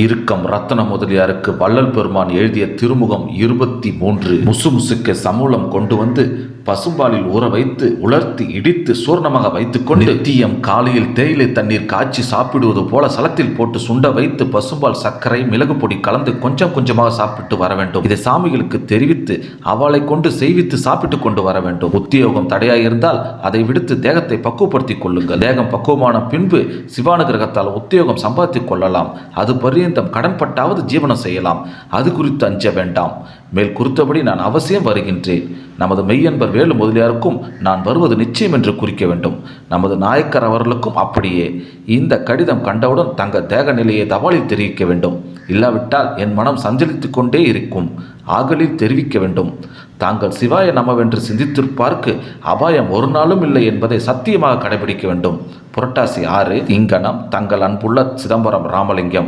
இறுக்கம் ரத்ன முதலியாருக்கு வள்ளல் பெருமான் எழுதிய திருமுகம் 23. முசுமுசுக்க சமூலம் கொண்டு வந்து பசும்பாலில் ஊற வைத்து உலர்த்தி இடித்து சூர்ணமாக வைத்துக்கொண்டு நித்தியம் காலையில் தேயிலை தண்ணீர் காய்ச்சி சாப்பிடுவது போல சலத்தில் போட்டு சுண்ட வைத்து பசும்பால் சர்க்கரை மிளகு பொடி கலந்து கொஞ்சம் கொஞ்சமாக சாப்பிட்டு வர வேண்டும். இதை சாமிகளுக்கு தெரிவித்து அவளை கொண்டு செய்வித்து சாப்பிட்டு கொண்டு வர வேண்டும். உத்தியோகம் தடையாயிருந்தால் அதை விடுத்து தேகத்தை பக்குவப்படுத்திக் கொள்ளுங்கள். தேகம் பக்குவமான பின்பு சிவானுகிரகத்தால் உத்தியோகம் சம்பாதித்துக் கொள்ளலாம். அது பரியந்தம் கடன்பட்டாவது ஜீவனம் செய்யலாம். அது குறித்து அஞ்ச வேண்டாம். மேல் குறித்தபடி நான் அவசியம் வருகின்றேன். நமது மெய்யன்பர் வேலு முதலியாருக்கும் நான் வருவது நிச்சயம் என்று குறிக்க வேண்டும். நமது நாயக்கர் அவர்களுக்கும் அப்படியே. இந்த கடிதம் கண்டவுடன் தங்கள் தேக நிலையை தபாலில் தெரிவிக்க வேண்டும். இல்லாவிட்டால் என் மனம் சஞ்சலித்து கொண்டே இருக்கும். ஆகலில் தெரிவிக்க வேண்டும். தாங்கள் சிவாய நமவென்று சிந்தித்திருப்பார்க்கு அபாயம் ஒரு நாளும் இல்லை என்பதை சத்தியமாக கடைபிடிக்க வேண்டும். புரட்டாசி 6 இங்கனம் தங்கள் அன்புள்ள சிதம்பரம் ராமலிங்கம்.